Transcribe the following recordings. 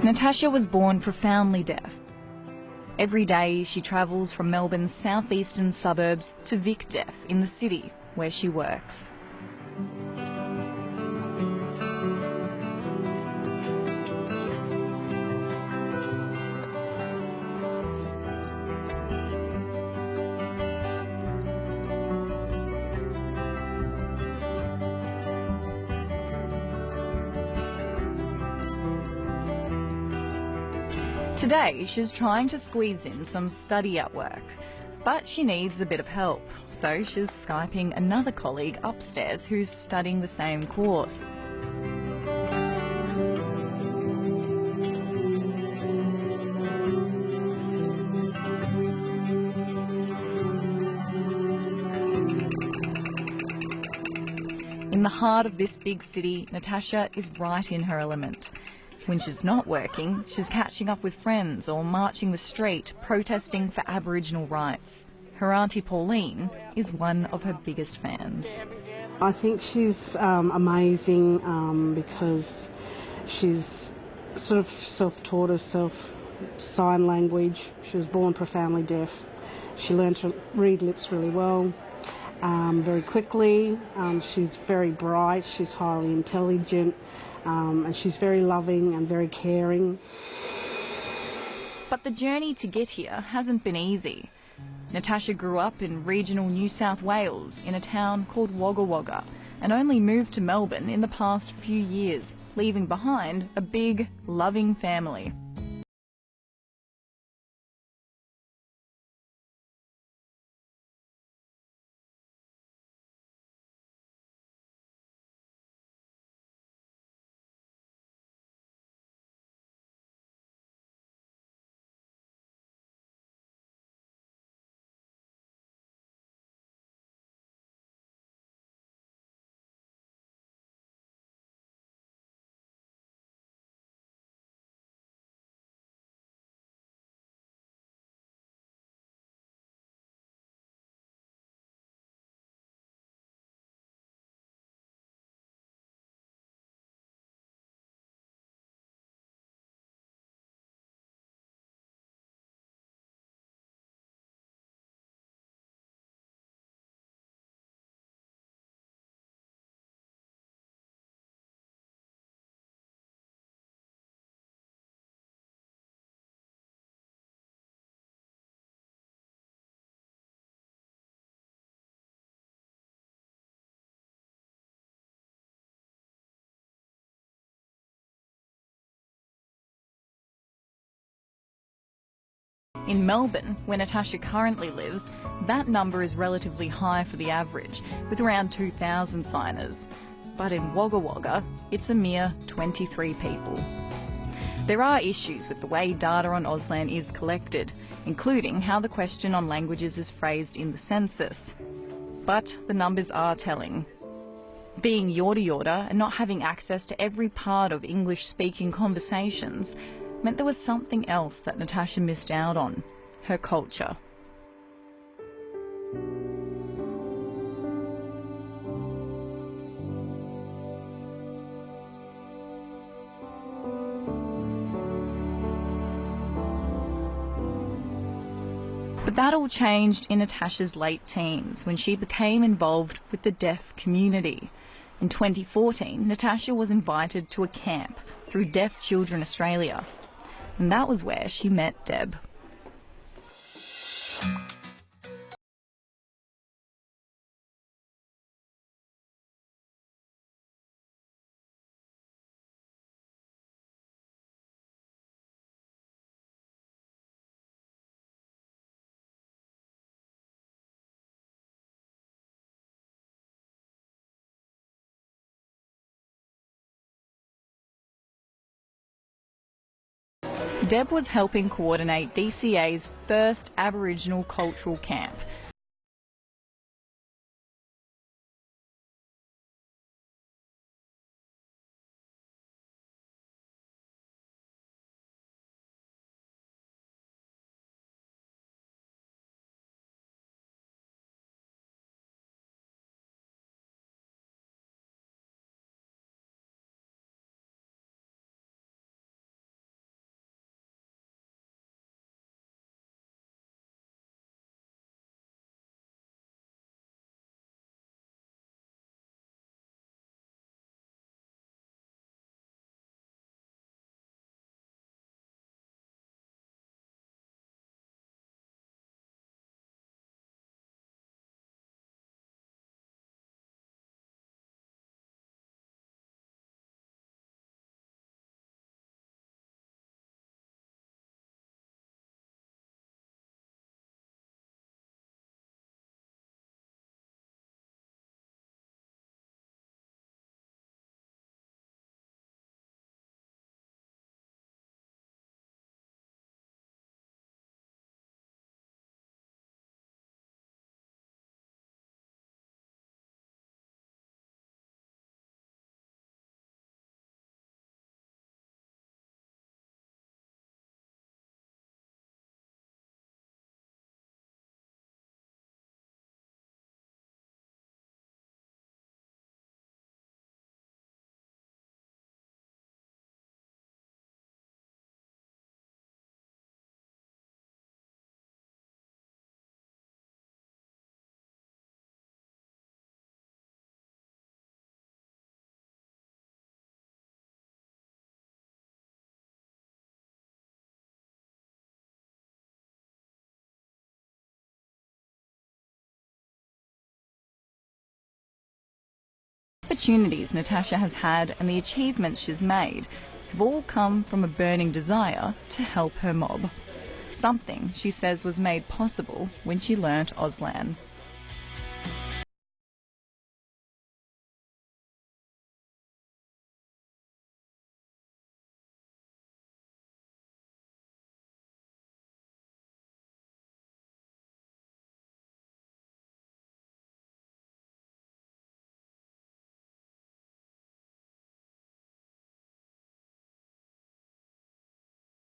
Natasha was born profoundly deaf. Every day she travels from Melbourne's southeastern suburbs to Vic Deaf in the city where she works. Today, she's trying to squeeze in some study at work, but she needs a bit of help, so she's Skyping another colleague upstairs who's studying the same course. In the heart of this big city, Natasha is right in her element. When she's not working, she's catching up with friends or marching the street, protesting for Aboriginal rights. Her auntie Pauline is one of her biggest fans. I think she's amazing because she's sort of self-taught herself sign language. She was born profoundly deaf. She learned to read lips really well, very quickly. She's very bright, she's highly intelligent, and she's very loving and very caring. But the journey to get here hasn't been easy. Natasha grew up in regional New South Wales in a town called Wagga Wagga and only moved to Melbourne in the past few years, leaving behind a big, loving family. In Melbourne, where Natasha currently lives, that number is relatively high for the average, with around 2,000 signers. But in Wagga Wagga, it's a mere 23 people. There are issues with the way data on Auslan is collected, including how the question on languages is phrased in the census. But the numbers are telling. Being Yorta Yorta and not having access to every part of English-speaking conversations meant there was something else that Natasha missed out on: her culture. But that all changed in Natasha's late teens when she became involved with the deaf community. In 2014, Natasha was invited to a camp through Deaf Children Australia. And that was where she met Deb. Deb was helping coordinate DCA's first Aboriginal cultural camp. opportunities Natasha has had and the achievements she's made have all come from a burning desire to help her mob. Something she says was made possible when she learnt Auslan.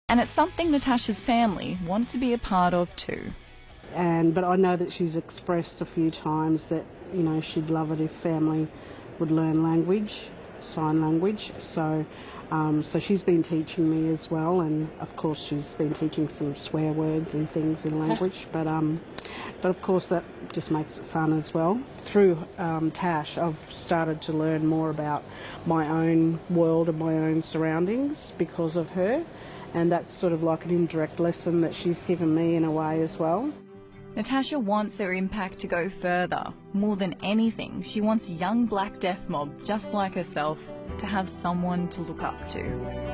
And it's something Natasha's family want to be a part of too. But I know that she's expressed a few times that, you know, she'd love it if family would learn language, sign language. So she's been teaching me as well, and of course she's been teaching some swear words and things in language. But of course that just makes it fun as well. Through Tash, I've started to learn more about my own world and my own surroundings because of her. And that's sort of like an indirect lesson that she's given me in a way as well. Natasha wants her impact to go further. More than anything, she wants young black deaf mob just like herself to have someone to look up to.